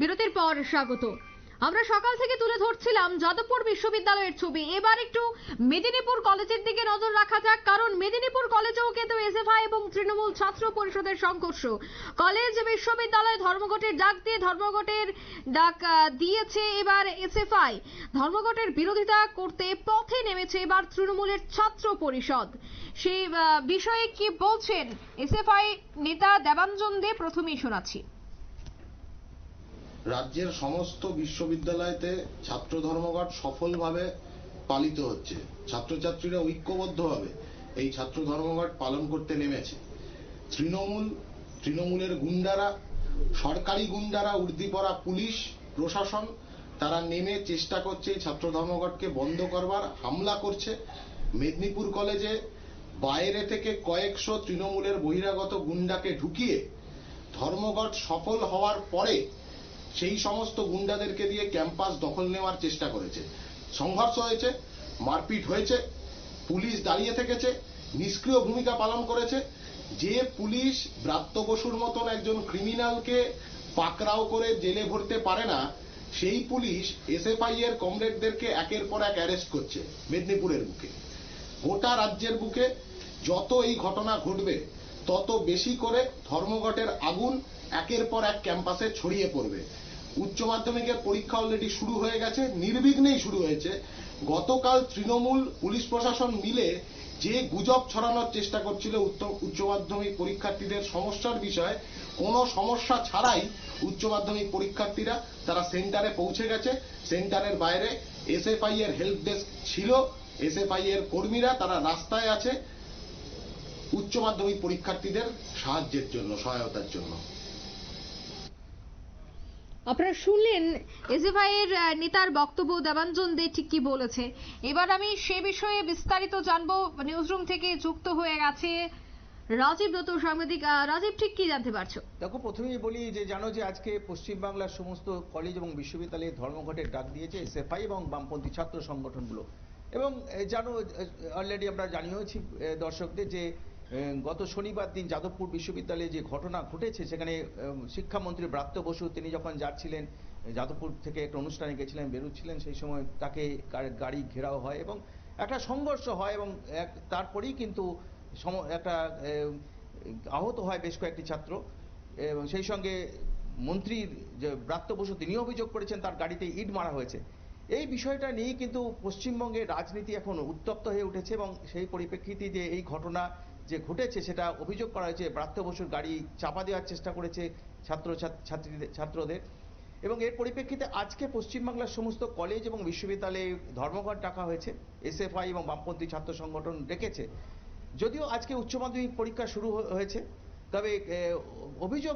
বিরতির পর স্বাগত। আমরা সকাল থেকে তুলে ধরছিলাম যাদবপুর বিশ্ববিদ্যালয়ের ছবি। এবার একটু মেদিনীপুর কলেজের দিকে নজর রাখা যাক, কারণ মেদিনীপুর কলেজেও কিন্তু এসএফআই এবং তৃণমূল ছাত্র পরিষদের সংঘর্ষ। কলেজ বিশ্ববিদ্যালয় ধর্মঘটের ডাক দিয়েছে এবার এসএফআই। ধর্মঘটের বিরোধিতা করতে পথে নেমেছে এবার তৃণমূলের ছাত্র পরিষদ। সেই বিষয়ে কি বলছেন এসএফআই নেতা দেবাঞ্জন দে, প্রথমেই শোনাচ্ছি। রাজ্যের সমস্ত বিশ্ববিদ্যালয়তে ছাত্র ধর্মঘট সফলভাবে পালিত হচ্ছে। ছাত্রছাত্রীরা ঐক্যবদ্ধভাবে এই ছাত্র ধর্মঘট পালন করতে নেমেছে। তৃণমূলের গুন্ডারা, সরকারি গুন্ডারা, উর্দিপরা পুলিশ প্রশাসন, তারা নেমে চেষ্টা করছে এই ছাত্র ধর্মঘটকে বন্ধ করবার, হামলা করছে। মেদিনীপুর কলেজে বাইরে থেকে কয়েকশো তৃণমূলের বহিরাগত গুন্ডাকে ঢুকিয়ে ধর্মঘট সফল হওয়ার পরে সেই সমস্ত গুন্ডাদেরকে দিয়ে ক্যাম্পাস দখল নেওয়ার চেষ্টা করেছে। সংঘর্ষ হয়েছে, মারপিট হয়েছে, পুলিশ দাঁড়িয়ে থেকেছে, নিষ্ক্রিয় ভূমিকা পালন করেছে। যে পুলিশ ব্রাত্য বসুর মতন একজন ক্রিমিনালকে পাকড়াও করে জেলে ভরতে পারে না, সেই পুলিশ এসএফআই এর কমরেডদেরকে একের পর এক অ্যারেস্ট করছে মেদিনীপুরের বুকে। গোটা রাজ্যের বুকে যত এই ঘটনা ঘটবে তত বেশি করে ধর্মঘটের আগুন একের পর এক ক্যাম্পাসে ছড়িয়ে পড়বে। উচ্চ মাধ্যমিকের পরীক্ষা অলরেডি শুরু হয়ে গেছে, নির্বিঘ্নেই শুরু হয়েছে। গতকাল তৃণমূল পুলিশ প্রশাসন মিলে যে গুজব ছড়ানোর চেষ্টা করছিল উচ্চ মাধ্যমিক পরীক্ষার্থীদের সমস্যার বিষয়ে, কোনো সমস্যা ছাড়াই উচ্চ মাধ্যমিক পরীক্ষার্থীরা তারা সেন্টারে পৌঁছে গেছে। সেন্টারের বাইরে এসএফআই এর হেল্প ডেস্ক ছিল, এসএফআই এর কর্মীরা তারা রাস্তায় আছে উচ্চ মাধ্যমিক পরীক্ষার্থীদের সাহায্যের জন্য, সহায়তার জন্য। আপনারা শুনলেন এসএফআই এর নেতার বক্তব্য, দেবাঞ্জন দে ঠিক কি বলেছে। এবার আমি সে বিষয়ে বিস্তারিত জানবো। নিউজরুম থেকে যুক্ত হয়ে গেছে রাজীব দত্ত, সাংবাদিক। রাজীব, ঠিক কি জানতে পারছো? দেখো, প্রথমেই বলি যে জানো যে আজকে পশ্চিমবাংলার সমস্ত কলেজ এবং বিশ্ববিদ্যালয়ে ধর্মঘটের ডাক দিয়েছে এসএফআই এবং বামপন্থী ছাত্র সংগঠনগুলো। এবং জানো, অলরেডি আমরা জানিয়েছি দর্শকদের যে গত শনিবার দিন যাদবপুর বিশ্ববিদ্যালয়ে যে ঘটনা ঘটেছে, সেখানে শিক্ষামন্ত্রী ব্রাত্য বসু তিনি যখন যাচ্ছিলেন যাদবপুর থেকে একটা অনুষ্ঠানে গেছিলেন, বেরোচ্ছিলেন, সেই সময় তাকে গাড়ি ঘেরাও হয় এবং একটা সংঘর্ষ হয় এবং তারপরেই কিন্তু একটা আহত হয় বেশ কয়েকটি ছাত্র। এবং সেই সঙ্গে মন্ত্রীর যে ব্রাত্য বসু তিনিও অভিযোগ করেছেন তার গাড়িতে ইট মারা হয়েছে। এই বিষয়টা নিয়ে কিন্তু পশ্চিমবঙ্গের রাজনীতি এখন উত্তপ্ত হয়ে উঠেছে এবং সেই পরিপ্রেক্ষিতে যে এই ঘটনা যে ঘটেছে সেটা অভিযোগ করা হয়েছে ব্রাত্য বসুর গাড়ি চাপা দেওয়ার চেষ্টা করেছে ছাত্রদের। এবং এর পরিপ্রেক্ষিতে আজকে পশ্চিমবাংলার সমস্ত কলেজ এবং বিশ্ববিদ্যালয়ে ধর্মঘট ডাকা হয়েছে, এসএফআই এবং বামপন্থী ছাত্র সংগঠন ডেকেছে। যদিও আজকে উচ্চ মাধ্যমিক পরীক্ষা শুরু হয়েছে, তবে অভিযোগ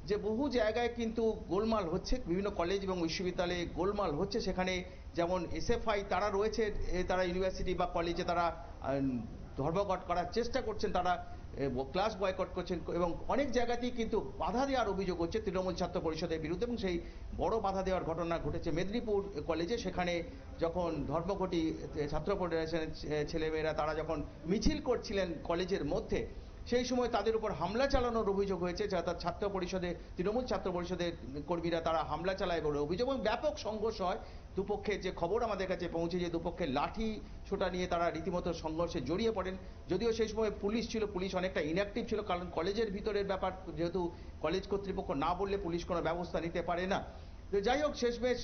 যে বহু জায়গায় কিন্তু গোলমাল হচ্ছে, বিভিন্ন কলেজ এবং বিশ্ববিদ্যালয়ে গোলমাল হচ্ছে। সেখানে যেমন এসএফআই তারা রয়েছে, তারা ইউনিভার্সিটি বা কলেজে তারা ধর্মঘট করার চেষ্টা করছেন, তারা ক্লাস বয়কট করছেন এবং অনেক জায়গাতেই কিন্তু বাধা দেওয়ার অভিযোগ হচ্ছে তৃণমূল ছাত্র পরিষদের বিরুদ্ধে। এবং সেই বড় বাধা দেওয়ার ঘটনা ঘটেছে মেদিনীপুর কলেজে। সেখানে যখন ধর্মঘটি ছাত্র ফেডারেশনের ছেলেমেয়েরা তারা যখন মিছিল করছিলেন কলেজের মধ্যে, সেই সময় তাদের উপর হামলা চালানোর অভিযোগ হয়েছে। ছাত্র পরিষদে তৃণমূল ছাত্র পরিষদের কর্মীরা তারা হামলা চালায় বলে অভিযোগ এবং ব্যাপক সংঘর্ষ হয়। দুপক্ষের যে খবর আমাদের কাছে পৌঁছে, যে দুপক্ষের লাঠি ছোটা নিয়ে তারা রীতিমতো সংঘর্ষে জড়িয়ে পড়েন। যদিও সেই সময় পুলিশ ছিল, পুলিশ অনেকটা ইনঅ্যাক্টিভ ছিল, কারণ কলেজের ভিতরের ব্যাপার, যেহেতু কলেজ কর্তৃপক্ষ না বললে পুলিশ কোনো ব্যবস্থা নিতে পারে না। তো যাই হোক, শেষমেশ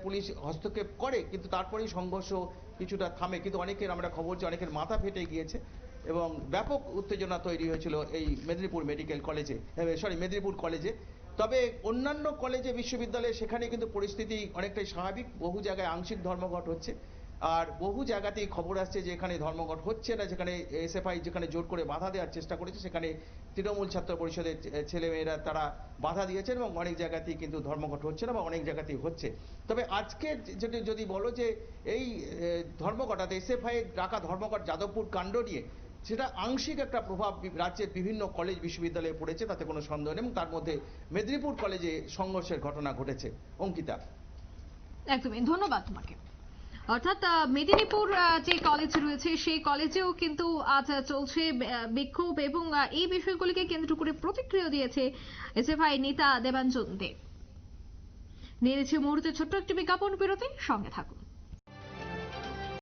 পুলিশ হস্তক্ষেপ করে, কিন্তু তারপরেই সংঘর্ষ কিছুটা থামে। কিন্তু অনেকের আমরা খবর যে অনেকের মাথা ফেটে গিয়েছে এবং ব্যাপক উত্তেজনা তৈরি হয়েছিল এই মেদিনীপুর কলেজে। তবে অন্যান্য কলেজে বিশ্ববিদ্যালয়ে সেখানে কিন্তু পরিস্থিতি অনেকটাই স্বাভাবিক। বহু জায়গায় আংশিক ধর্মঘট হচ্ছে, আর বহু জায়গাতেই খবর আসছে যে এখানে ধর্মঘট হচ্ছে না। যেখানে এসএফআই যেখানে জোর করে বাধা দেওয়ার চেষ্টা করেছে, সেখানে তৃণমূল ছাত্র পরিষদের ছেলেমেয়েরা তারা বাধা দিয়েছেন এবং অনেক জায়গাতেই কিন্তু ধর্মঘট হচ্ছে না বা অনেক জায়গাতেই হচ্ছে। তবে আজকে যদি বলো যে এই ধর্মঘটাতে এসএফআই ডাকা ধর্মঘট যাদবপুর কাণ্ড নিয়ে, সেটা আংশিক একটা প্রভাব রাজ্যের বিভিন্ন কলেজ বিশ্ববিদ্যালয়ে পড়েছে, তাতে কোনো সন্দেহ নেই। এবং তার মধ্যে মেদিনীপুর কলেজে সংঘর্ষের ঘটনা ঘটেছে। অঙ্কিতা, একদমই ধন্যবাদ তোমাকে। অর্থাৎ মেদিনীপুর যে কলেজ রয়েছে সেই কলেজেও কিন্তু আজ চলছে বিক্ষোভ এবং এই বিষয়গুলিকে কেন্দ্র করে প্রতিক্রিয়া দিয়েছে এসএফআই নেতা দেবাঞ্জন দেব। নিয়ে নিচ্ছে মুহূর্তে ছোট্ট একটি বিজ্ঞাপন বিরতি, সঙ্গে থাকুন।